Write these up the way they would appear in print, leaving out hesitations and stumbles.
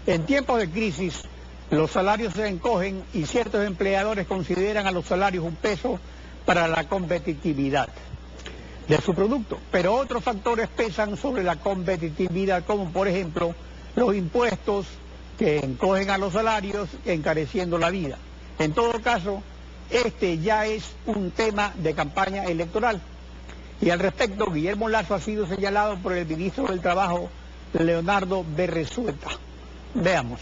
En tiempos de crisis, los salarios se encogen y ciertos empleadores consideran a los salarios un peso para la competitividad de su producto. Pero otros factores pesan sobre la competitividad, como por ejemplo los impuestos que encogen a los salarios, encareciendo la vida. En todo caso, este ya es un tema de campaña electoral. Y al respecto, Guillermo Lasso ha sido señalado por el ministro del Trabajo, Leonardo Berresueta. Veamos.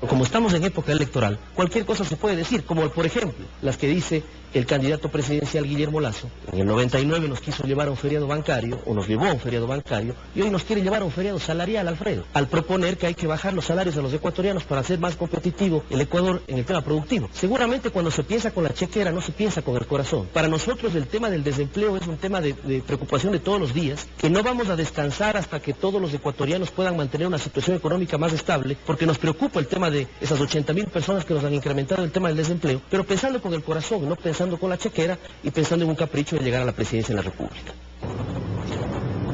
Como estamos en época electoral, cualquier cosa se puede decir, como por ejemplo, las que dice el candidato presidencial Guillermo Lasso. En el 99 nos quiso llevar a un feriado bancario, o nos llevó a un feriado bancario, y hoy nos quiere llevar a un feriado salarial, Alfredo, al proponer que hay que bajar los salarios de los ecuatorianos para hacer más competitivo el Ecuador en el tema productivo. Seguramente cuando se piensa con la chequera no se piensa con el corazón. Para nosotros el tema del desempleo es un tema de preocupación de todos los días, que no vamos a descansar hasta que todos los ecuatorianos puedan mantener una situación económica más estable, porque nos preocupa el tema de esas 80.000 personas que nos han incrementado el tema del desempleo, pero pensando con el corazón, no pensando con la chequera y pensando en un capricho de llegar a la presidencia de la República.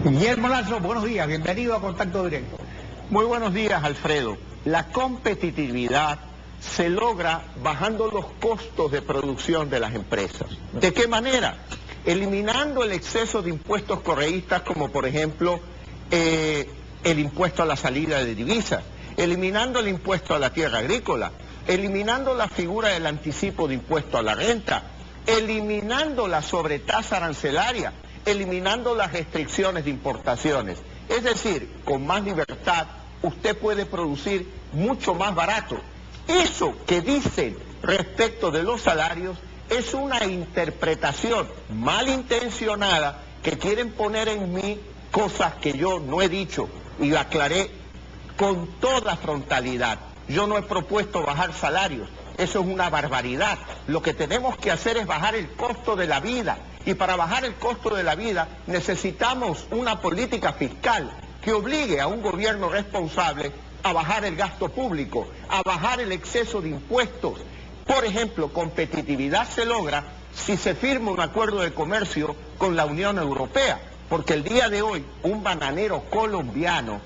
Guillermo Lasso, buenos días, bienvenido a Contacto Directo. Muy buenos días, Alfredo. La competitividad se logra bajando los costos de producción de las empresas. ¿De qué manera? Eliminando el exceso de impuestos correístas, como por ejemplo el impuesto a la salida de divisas, eliminando el impuesto a la tierra agrícola, eliminando la figura del anticipo de impuesto a la renta, eliminando la sobretasa arancelaria, eliminando las restricciones de importaciones. Es decir, con más libertad usted puede producir mucho más barato. Eso que dicen respecto de los salarios es una interpretación malintencionada que quieren poner en mí cosas que yo no he dicho y aclaré con toda frontalidad. Yo no he propuesto bajar salarios. Eso es una barbaridad. Lo que tenemos que hacer es bajar el costo de la vida. Y para bajar el costo de la vida necesitamos una política fiscal que obligue a un gobierno responsable a bajar el gasto público, a bajar el exceso de impuestos. Por ejemplo, competitividad se logra si se firma un acuerdo de comercio con la Unión Europea. Porque el día de hoy un bananero colombiano,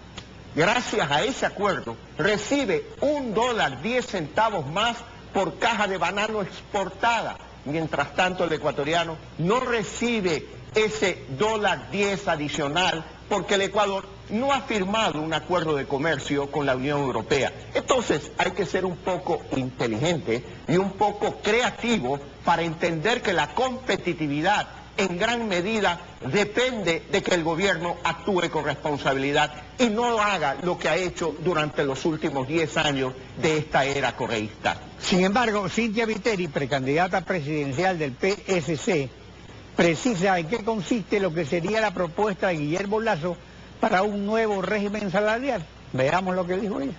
gracias a ese acuerdo, recibe $1.10 más por caja de banano exportada. Mientras tanto, el ecuatoriano no recibe ese $1.10 adicional porque el Ecuador no ha firmado un acuerdo de comercio con la Unión Europea. Entonces, hay que ser un poco inteligente y un poco creativo para entender que la competitividad en gran medida depende de que el gobierno actúe con responsabilidad y no haga lo que ha hecho durante los últimos 10 años de esta era correísta. Sin embargo, Cynthia Viteri, precandidata presidencial del PSC, precisa en qué consiste lo que sería la propuesta de Guillermo Lasso para un nuevo régimen salarial. Veamos lo que dijo ella.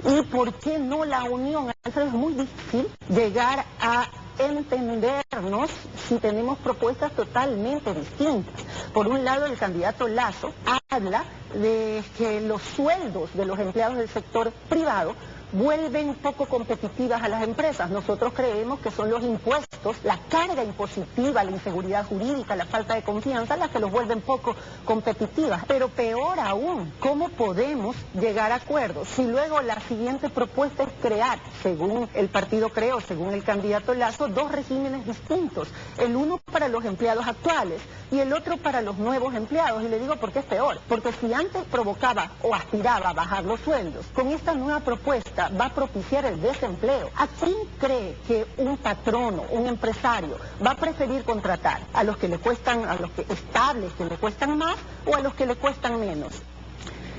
¿Y por qué no la unión? Eso es muy difícil llegar a entendernos si tenemos propuestas totalmente distintas. Por un lado, el candidato Lasso habla de que los sueldos de los empleados del sector privado vuelven poco competitivas a las empresas. Nosotros creemos que son los impuestos, la carga impositiva, la inseguridad jurídica, la falta de confianza, las que los vuelven poco competitivas. Pero peor aún, ¿cómo podemos llegar a acuerdos si luego la siguiente propuesta es crear, según el partido Creo, según el candidato Lasso, dos regímenes distintos? El uno para los empleados actuales y el otro para los nuevos empleados. Y le digo por qué es peor. Porque si antes provocaba o aspiraba a bajar los sueldos, con esta nueva propuesta va a propiciar el desempleo. ¿A quién cree que un patrono, un empresario, va a preferir contratar? ¿A los que le cuestan, a los que estables, que le cuestan más, o a los que le cuestan menos?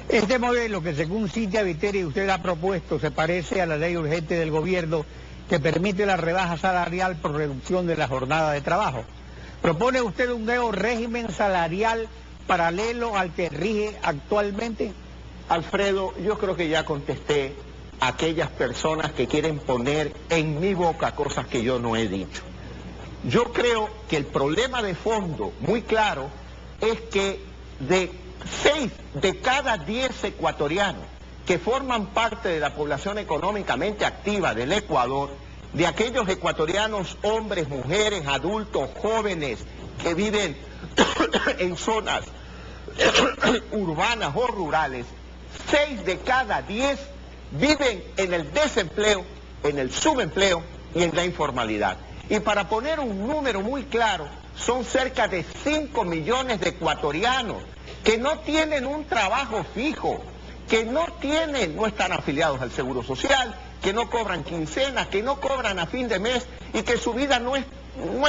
Este modelo que según Cynthia Viteri usted ha propuesto se parece a la ley urgente del gobierno que permite la rebaja salarial por reducción de la jornada de trabajo. ¿Propone usted un nuevo régimen salarial paralelo al que rige actualmente? Alfredo, yo creo que ya contesté a aquellas personas que quieren poner en mi boca cosas que yo no he dicho. Yo creo que el problema de fondo, muy claro, es que de 6 de cada 10 ecuatorianos que forman parte de la población económicamente activa del Ecuador, de aquellos ecuatorianos, hombres, mujeres, adultos, jóvenes, que viven en zonas urbanas o rurales, 6 de cada 10 viven en el desempleo, en el subempleo y en la informalidad. Y para poner un número muy claro, son cerca de 5 millones de ecuatorianos que no tienen un trabajo fijo, que no están afiliados al Seguro Social, que no cobran quincenas, que no cobran a fin de mes y que su vida no es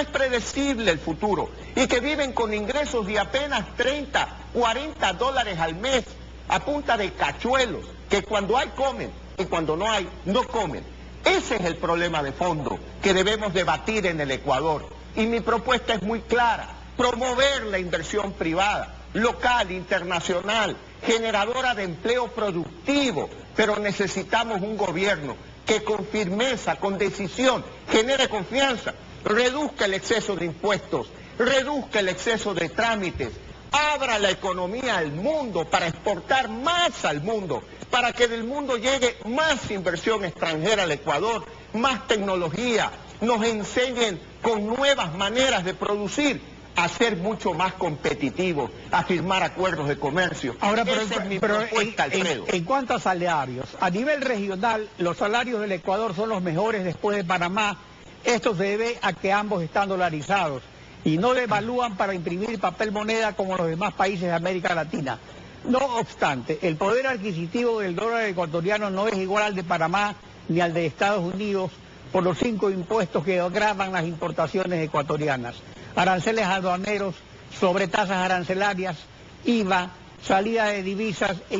predecible el futuro y que viven con ingresos de apenas 30, 40 dólares al mes a punta de cachuelos, que cuando hay comen y cuando no hay no comen. Ese es el problema de fondo que debemos debatir en el Ecuador. Y mi propuesta es muy clara: promover la inversión privada, local, internacional, generadora de empleo productivo, pero necesitamos un gobierno que con firmeza, con decisión, genere confianza, reduzca el exceso de impuestos, reduzca el exceso de trámites, abra la economía al mundo para exportar más al mundo, para que del mundo llegue más inversión extranjera al Ecuador, más tecnología, nos enseñen con nuevas maneras de producir, a ser mucho más competitivos, a firmar acuerdos de comercio. Ahora, esa es mi propuesta, Alfredo. En cuanto a salarios, a nivel regional, los salarios del Ecuador son los mejores después de Panamá. Esto se debe a que ambos están dolarizados y no devalúan para imprimir papel moneda como los demás países de América Latina. No obstante, el poder adquisitivo del dólar ecuatoriano no es igual al de Panamá ni al de Estados Unidos por los 5 impuestos que gravan las importaciones ecuatorianas: aranceles aduaneros, sobretasas arancelarias, IVA, salida de divisas e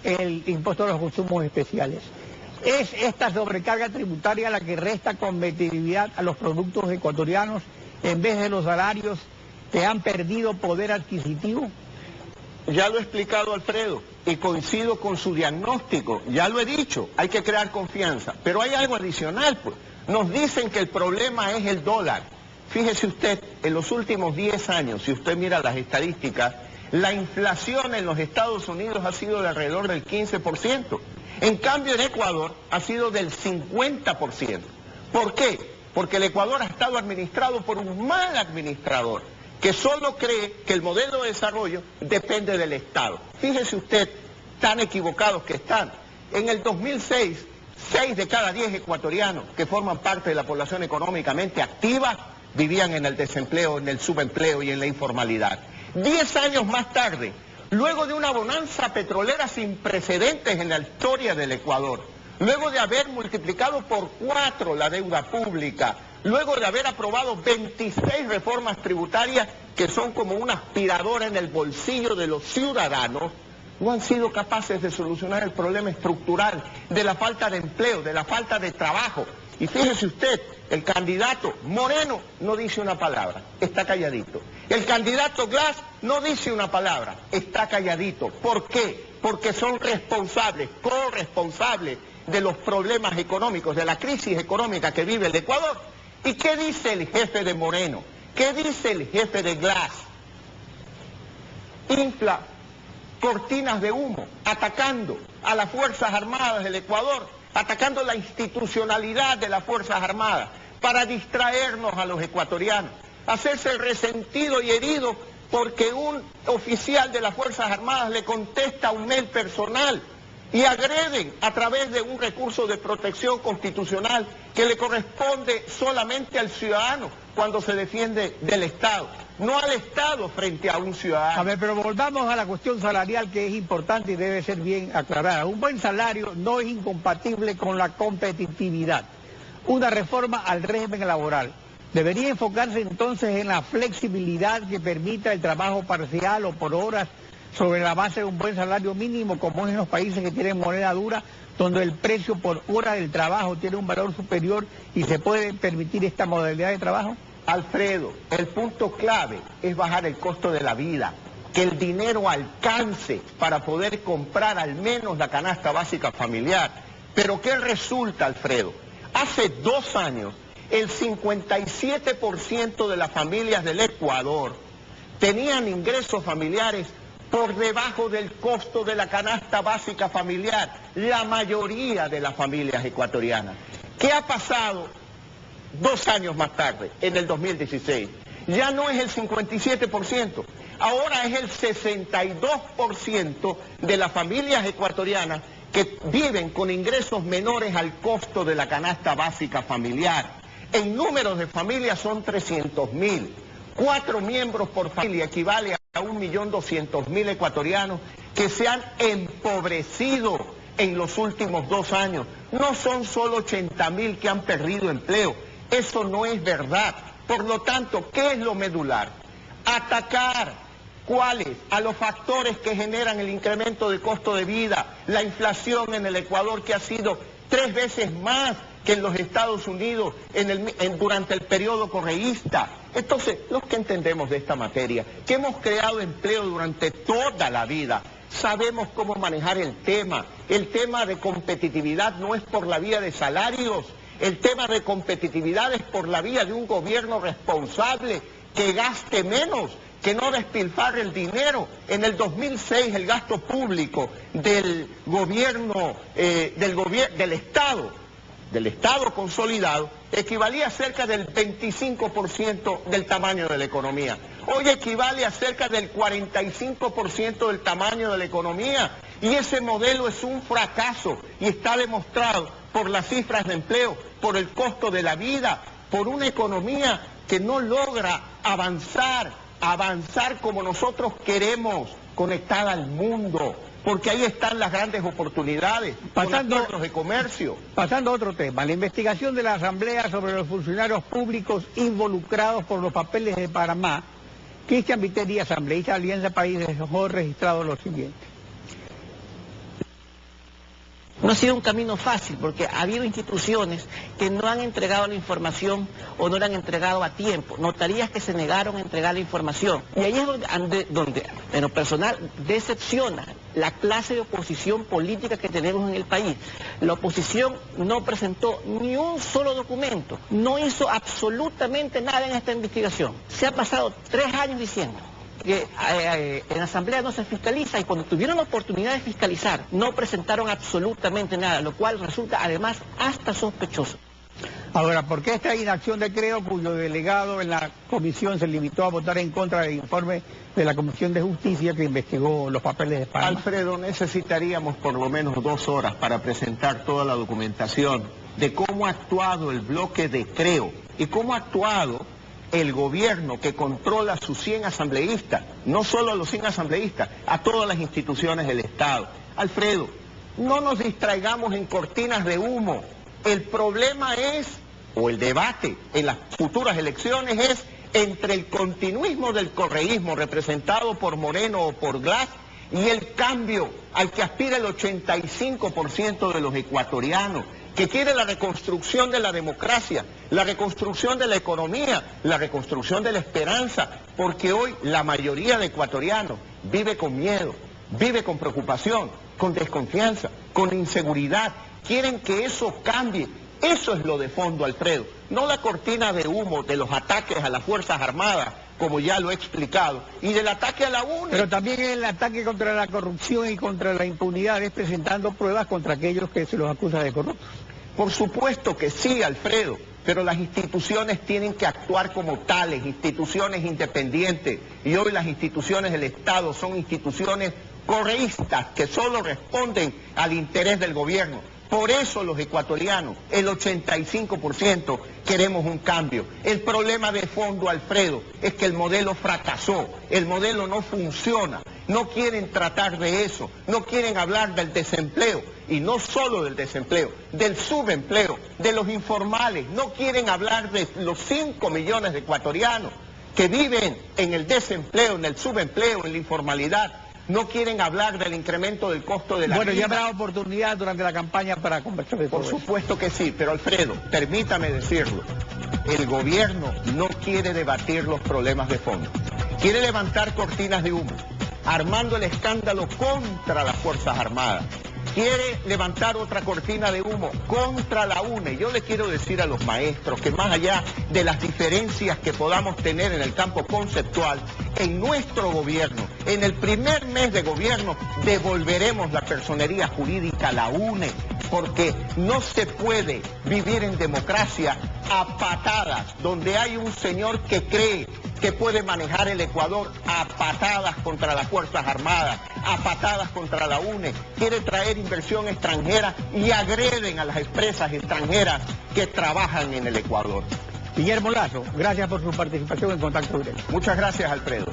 el impuesto a los consumos especiales. ¿Es esta sobrecarga tributaria la que resta competitividad a los productos ecuatorianos en vez de los salarios que han perdido poder adquisitivo? Ya lo he explicado, Alfredo, y coincido con su diagnóstico. Ya lo he dicho, hay que crear confianza. Pero hay algo adicional, pues. Nos dicen que el problema es el dólar. Fíjese usted, en los últimos 10 años, si usted mira las estadísticas, la inflación en los Estados Unidos ha sido de alrededor del 15%. En cambio, en Ecuador ha sido del 50%. ¿Por qué? Porque el Ecuador ha estado administrado por un mal administrador que solo cree que el modelo de desarrollo depende del Estado. Fíjese usted, tan equivocados que están. En el 2006, 6 de cada 10 ecuatorianos que forman parte de la población económicamente activa vivían en el desempleo, en el subempleo y en la informalidad. 10 años más tarde, luego de una bonanza petrolera sin precedentes en la historia del Ecuador, luego de haber multiplicado por 4 la deuda pública, luego de haber aprobado 26 reformas tributarias que son como una aspiradora en el bolsillo de los ciudadanos, no han sido capaces de solucionar el problema estructural de la falta de empleo, de la falta de trabajo. Y fíjese usted, el candidato Moreno no dice una palabra, está calladito. El candidato Glass no dice una palabra, está calladito. ¿Por qué? Porque son responsables, corresponsables de los problemas económicos, de la crisis económica que vive el Ecuador. ¿Y qué dice el jefe de Moreno? ¿Qué dice el jefe de Glass? Infla cortinas de humo, atacando a las Fuerzas Armadas del Ecuador, atacando la institucionalidad de las Fuerzas Armadas, para distraernos a los ecuatorianos, hacerse el resentido y herido porque un oficial de las Fuerzas Armadas le contesta un mail personal y agreden a través de un recurso de protección constitucional que le corresponde solamente al ciudadano cuando se defiende del Estado, no al Estado frente a un ciudadano. A ver, pero volvamos a la cuestión salarial, que es importante y debe ser bien aclarada. Un buen salario no es incompatible con la competitividad. Una reforma al régimen laboral debería enfocarse entonces en la flexibilidad que permita el trabajo parcial o por horas sobre la base de un buen salario mínimo, como es en los países que tienen moneda dura, donde el precio por hora del trabajo tiene un valor superior y se puede permitir esta modalidad de trabajo. Alfredo, el punto clave es bajar el costo de la vida, que el dinero alcance para poder comprar al menos la canasta básica familiar. Pero ¿qué resulta, Alfredo? Hace 2 años, el 57% de las familias del Ecuador tenían ingresos familiares por debajo del costo de la canasta básica familiar, la mayoría de las familias ecuatorianas. ¿Qué ha pasado 2 años más tarde, en el 2016? Ya no es el 57%, Ahora es el 62% de las familias ecuatorianas que viven con ingresos menores al costo de la canasta básica familiar. En números de familias son 300.000. 4 miembros por familia equivale a 1.200.000 ecuatorianos que se han empobrecido en los últimos 2 años. No son solo 80.000 que han perdido empleo. Eso no es verdad. Por lo tanto, ¿qué es lo medular? Atacar. ¿Cuáles? A los factores que generan el incremento de costo de vida, la inflación en el Ecuador que ha sido 3 veces más que en los Estados Unidos durante el periodo correísta. Entonces, los que entendemos de esta materia, que hemos creado empleo durante toda la vida, sabemos cómo manejar el tema. El tema de competitividad no es por la vía de salarios, el tema de competitividad es por la vía de un gobierno responsable que gaste menos, que no despilfarre el dinero. En el 2006 el gasto público del gobierno, del Estado consolidado, equivalía a cerca del 25% del tamaño de la economía. Hoy equivale a cerca del 45% del tamaño de la economía. Y ese modelo es un fracaso y está demostrado por las cifras de empleo, por el costo de la vida, por una economía que no logra avanzar como nosotros queremos, conectada al mundo, porque ahí están las grandes oportunidades, con acuerdos de comercio. Pasando a otro tema, la investigación de la Asamblea sobre los funcionarios públicos involucrados por los papeles de Panamá. Cristian Viteri, asambleísta de Alianza País, dejó registrado lo siguiente. No ha sido un camino fácil porque ha habido instituciones que no han entregado la información o no la han entregado a tiempo, notarías que se negaron a entregar la información. Y ahí es donde en lo personal, decepciona la clase de oposición política que tenemos en el país. La oposición no presentó ni un solo documento, no hizo absolutamente nada en esta investigación. Se ha pasado 3 años diciendo que en la Asamblea no se fiscaliza, y cuando tuvieron la oportunidad de fiscalizar no presentaron absolutamente nada, lo cual resulta además hasta sospechoso. Ahora, ¿por qué esta inacción de Creo, cuyo delegado en la comisión se limitó a votar en contra del informe de la Comisión de Justicia que investigó los papeles de Panamá? Alfredo, necesitaríamos por lo menos 2 horas para presentar toda la documentación de cómo ha actuado el bloque de Creo y cómo ha actuado el gobierno que controla a sus 100 asambleístas, no solo a los 100 asambleístas, a todas las instituciones del Estado. Alfredo, no nos distraigamos en cortinas de humo. El problema es, o el debate en las futuras elecciones es entre el continuismo del correísmo representado por Moreno o por Glass y el cambio al que aspira el 85% de los ecuatorianos, que quiere la reconstrucción de la democracia, la reconstrucción de la economía, la reconstrucción de la esperanza, porque hoy la mayoría de ecuatorianos vive con miedo, vive con preocupación, con desconfianza, con inseguridad. Quieren que eso cambie. Eso es lo de fondo, Alfredo, no la cortina de humo de los ataques a las Fuerzas Armadas, como ya lo he explicado, y del ataque a la UNE. Pero también el ataque contra la corrupción y contra la impunidad, es presentando pruebas contra aquellos que se los acusa de corruptos. Por supuesto que sí, Alfredo, pero las instituciones tienen que actuar como tales, instituciones independientes, y hoy las instituciones del Estado son instituciones correístas que solo responden al interés del gobierno. Por eso los ecuatorianos, el 85%, queremos un cambio. El problema de fondo, Alfredo, es que el modelo fracasó, el modelo no funciona. No quieren tratar de eso, no quieren hablar del desempleo, y no solo del desempleo, del subempleo, de los informales. No quieren hablar de los 5 millones de ecuatorianos que viven en el desempleo, en el subempleo, en la informalidad. No quieren hablar del incremento del costo de la vida. Bueno, ya habrá oportunidad durante la campaña para conversar de todo eso. Por supuesto que sí, pero Alfredo, permítame decirlo, el gobierno no quiere debatir los problemas de fondo. Quiere levantar cortinas de humo, armando el escándalo contra las Fuerzas Armadas. Quiere levantar otra cortina de humo contra la UNE. Yo le quiero decir a los maestros que más allá de las diferencias que podamos tener en el campo conceptual, en nuestro gobierno, en el primer mes de gobierno, devolveremos la personería jurídica a la UNE, porque no se puede vivir en democracia a patadas, donde hay un señor que cree que puede manejar el Ecuador a patadas contra las Fuerzas Armadas, a patadas contra la UNE, quiere traer inversión extranjera y agreden a las empresas extranjeras que trabajan en el Ecuador. Guillermo Lasso, gracias por su participación en Contacto Directo. Muchas gracias, Alfredo.